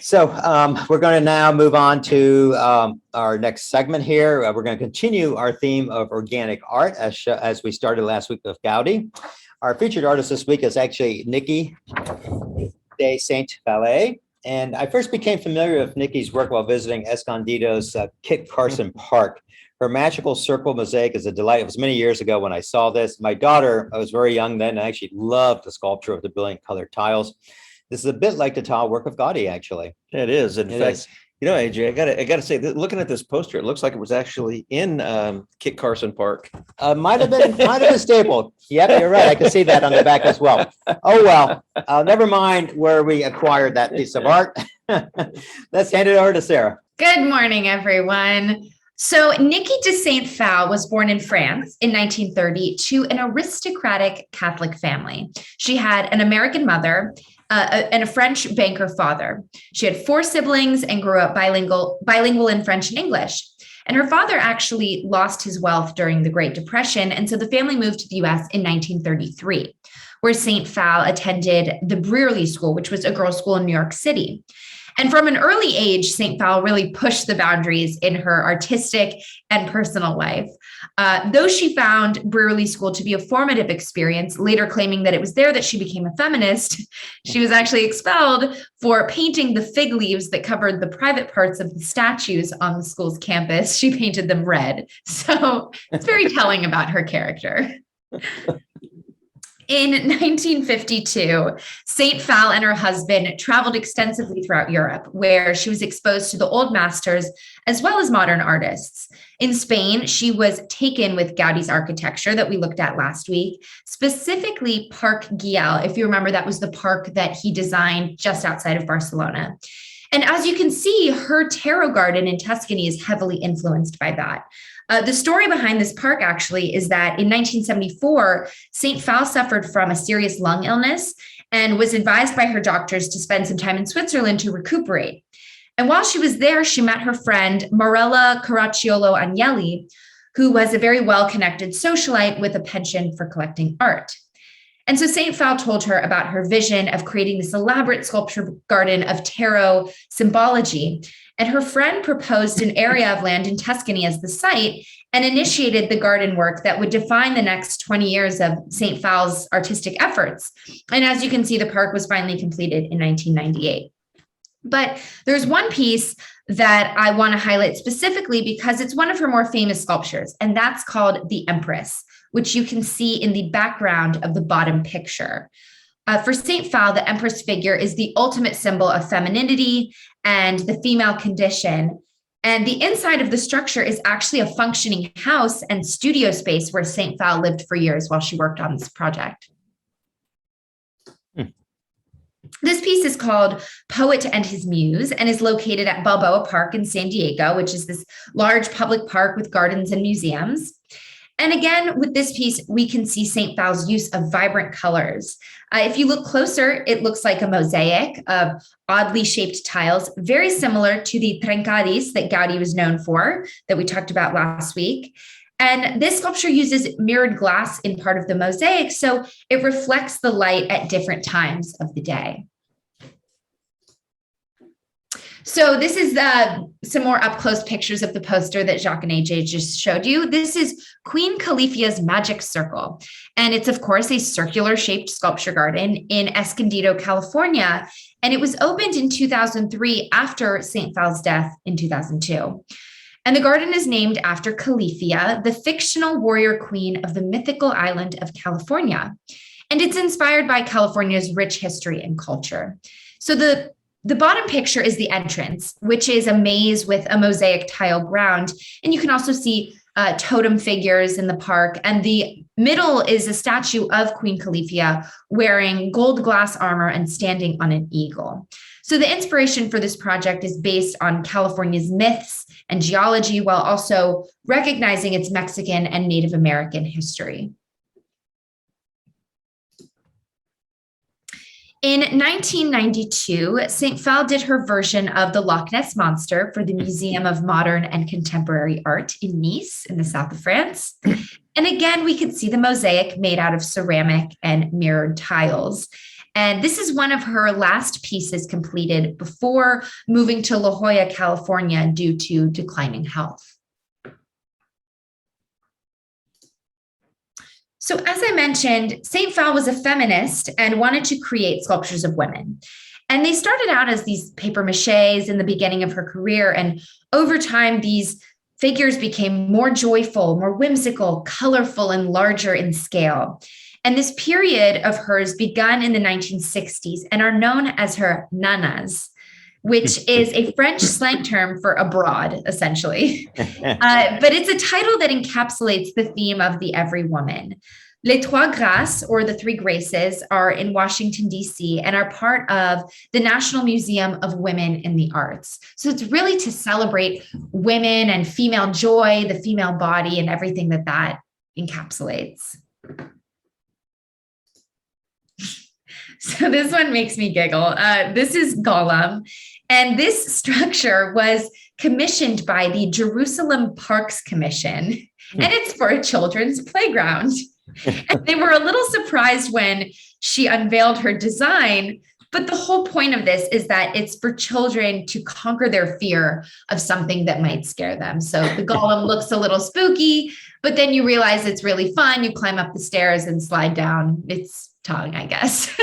We're going to now move on to our next segment here. We're going to continue our theme of organic art as we started last week with Gaudi. Our featured artist this week is actually Niki de Saint Phalle. And I first became familiar with Niki's work while visiting Escondido's Kit Carson Park. Her magical circle mosaic is a delight. It was many years ago when I saw this. My daughter, I was very young then, and I actually loved the sculpture of the brilliant colored tiles. This is a bit like the tile work of Gaudi, actually. It is. In fact, you know, AJ, I gotta say, looking at this poster, it looks like it was actually in Kit Carson Park. Might have been stapled. Yep, you're right. I can see that on the back as well. Oh well. Never mind where we acquired that piece of art. Let's hand it over to Sarah. Good morning, everyone. So Niki de Saint Phalle was born in France in 1930 to an aristocratic Catholic family. She had an American mother and a French banker father. She had 4 siblings and grew up bilingual in French and English. And her father actually lost his wealth during the Great Depression. And so the family moved to the US in 1933, where Saint Phalle attended the Brearley School, which was a girls' school in New York City. And from an early age, Saint Phalle really pushed the boundaries in her artistic and personal life. Though she found Brearley School to be a formative experience, later claiming that it was there that she became a feminist, she was actually expelled for painting the fig leaves that covered the private parts of the statues on the school's campus. She painted them red. So it's very telling about her character. In 1952, Saint Phalle and her husband traveled extensively throughout Europe, where she was exposed to the old masters as well as modern artists. In Spain, she was taken with Gaudi's architecture that we looked at last week, specifically Park Güell. If you remember, that was the park that he designed just outside of Barcelona. And as you can see, her tarot garden in Tuscany is heavily influenced by that. The story behind this park actually is that in 1974, Saint Phalle suffered from a serious lung illness and was advised by her doctors to spend some time in Switzerland to recuperate. And while she was there, she met her friend Marella Caracciolo Agnelli, who was a very well-connected socialite with a penchant for collecting art. And so Saint Phalle told her about her vision of creating this elaborate sculpture garden of tarot symbology. And her friend proposed an area of land in Tuscany as the site and initiated the garden work that would define the next 20 years of Saint Phalle's artistic efforts. And as you can see, the park was finally completed in 1998. But there's one piece that I want to highlight specifically because it's one of her more famous sculptures, and that's called the Empress, which you can see in the background of the bottom picture. For Saint Phalle, the Empress figure is the ultimate symbol of femininity and the female condition. And the inside of the structure is actually a functioning house and studio space where Saint Phalle lived for years while she worked on this project. This piece is called Poet and His Muse and is located at Balboa Park in San Diego, which is this large public park with gardens and museums. And again, with this piece, we can see Saint Phalle's use of vibrant colors. If you look closer, it looks like a mosaic of oddly shaped tiles, very similar to the trencadis that Gaudi was known for, that we talked about last week. And this sculpture uses mirrored glass in part of the mosaic, so it reflects the light at different times of the day. So this is some more up-close pictures of the poster that Jacques and AJ just showed you. This is Queen Califia's Magic Circle. And it's, of course, a circular-shaped sculpture garden in Escondido, California. And it was opened in 2003 after Saint Phalle's death in 2002. And the garden is named after Califia, the fictional warrior queen of the mythical island of California. And it's inspired by California's rich history and culture. So the bottom picture is the entrance, which is a maze with a mosaic tile ground. And you can also see totem figures in the park. And the middle is a statue of Queen Califia wearing gold glass armor and standing on an eagle. So the inspiration for this project is based on California's myths and geology, while also recognizing its Mexican and Native American history. In 1992, Saint Phalle did her version of the Loch Ness Monster for the Museum of Modern and Contemporary Art in Nice in the south of France. And again, we can see the mosaic made out of ceramic and mirrored tiles. And this is one of her last pieces completed before moving to La Jolla, California, due to declining health. So as I mentioned, Saint Phalle was a feminist and wanted to create sculptures of women. And they started out as these paper maches in the beginning of her career. And over time, these figures became more joyful, more whimsical, colorful, and larger in scale. And this period of hers begun in the 1960s and are known as her nanas, which is a French slang term for abroad, essentially. But it's a title that encapsulates the theme of the every woman. Les Trois Grâces, or the Three Graces, are in Washington, D.C., and are part of the National Museum of Women in the Arts. So it's really to celebrate women and female joy, the female body, and everything that that encapsulates. So this one makes me giggle. This is Gollum. And this structure was commissioned by the Jerusalem Parks Commission, and it's for a children's playground. And they were a little surprised when she unveiled her design, but the whole point of this is that it's for children to conquer their fear of something that might scare them. So the Gollum looks a little spooky, but then you realize it's really fun. You climb up the stairs and slide down its tongue, I guess.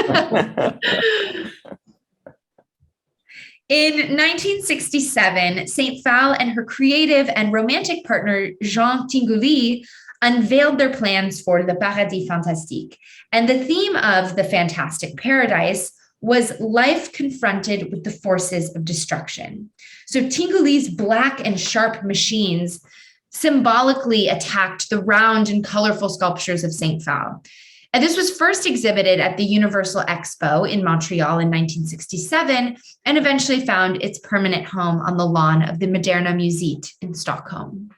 In 1967, Saint Phalle and her creative and romantic partner, Jean Tinguely, unveiled their plans for the Paradis Fantastique. And the theme of the Fantastic Paradise was life confronted with the forces of destruction. So Tinguely's black and sharp machines symbolically attacked the round and colorful sculptures of Saint Phalle. And this was first exhibited at the Universal Expo in Montreal in 1967, and eventually found its permanent home on the lawn of the Moderna Museet in Stockholm.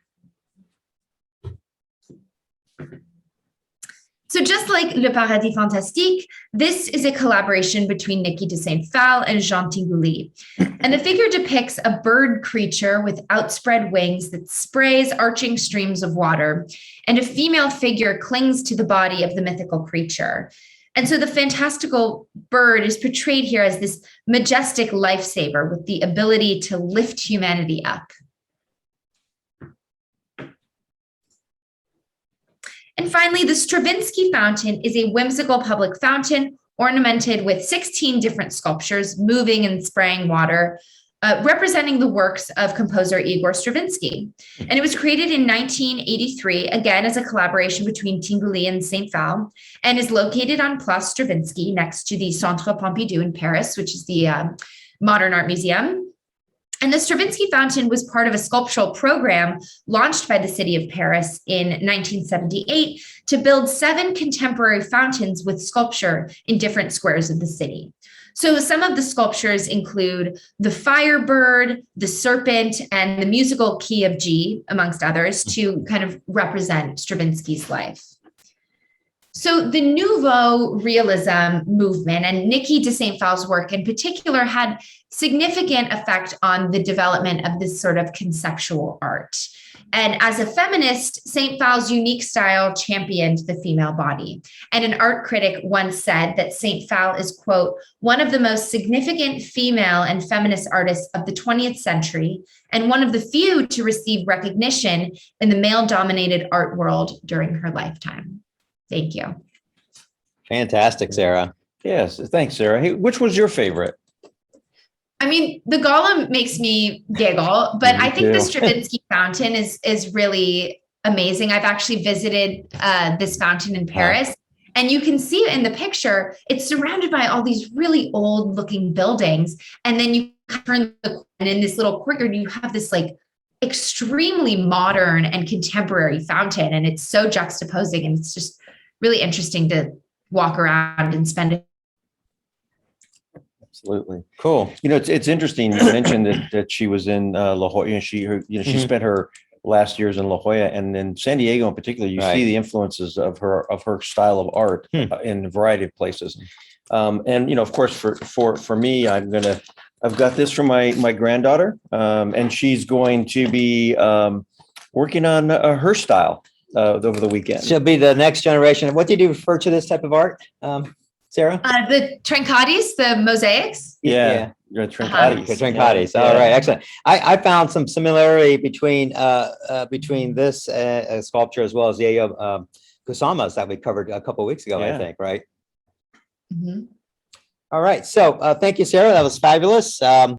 So just like Le Paradis Fantastique, this is a collaboration between Niki de Saint Phalle and Jean Tinguely. And the figure depicts a bird creature with outspread wings that sprays arching streams of water, and a female figure clings to the body of the mythical creature. And so the fantastical bird is portrayed here as this majestic lifesaver with the ability to lift humanity up. And finally, the Stravinsky fountain is a whimsical public fountain ornamented with 16 different sculptures moving and spraying water, representing the works of composer Igor Stravinsky. And it was created in 1983, again, as a collaboration between Tinguely and Saint Phalle, and is located on Place Stravinsky next to the Centre Pompidou in Paris, which is the Modern Art Museum. And the Stravinsky Fountain was part of a sculptural program launched by the city of Paris in 1978 to build 7 contemporary fountains with sculpture in different squares of the city. So some of the sculptures include the Firebird, the Serpent, and the musical Key of G, amongst others, to kind of represent Stravinsky's life. So the Nouveau Realism movement and Niki de Saint Phalle's work in particular had significant effect on the development of this sort of conceptual art. And as a feminist, Saint Phalle's unique style championed the female body. And an art critic once said that Saint Phalle is, quote, one of the most significant female and feminist artists of the 20th century, and one of the few to receive recognition in the male-dominated art world during her lifetime. Thank you. Fantastic, Sarah. Yes, thanks, Sarah. Hey, which was your favorite? I mean, the Gollum makes me giggle, but I think the Stravinsky fountain is really amazing. I've actually visited this fountain in Paris, and you can see in the picture, it's surrounded by all these really old looking buildings. And then you turn the corner, and in this little courtyard, you have this like extremely modern and contemporary fountain. And it's so juxtaposing, and it's just really interesting to walk around and spend it. Absolutely. Cool. You know, it's interesting. You mentioned that she was in La Jolla, and she spent her last years in La Jolla, and in San Diego in particular, you see the influences of her style of art in a variety of places. And you know, of course, for me, I've got this from my granddaughter, and she's going to be working on her style over the weekend. She'll be the next generation. What did you refer to this type of art? Sarah? The Trencatis, the mosaics. Yeah. Trincatis. Trincatis. All right, excellent. I found some similarity between this sculpture as well as the Yayoi Kusamas that we covered a couple of weeks ago, I think, right? Mhm. All right. So thank you, Sarah. That was fabulous.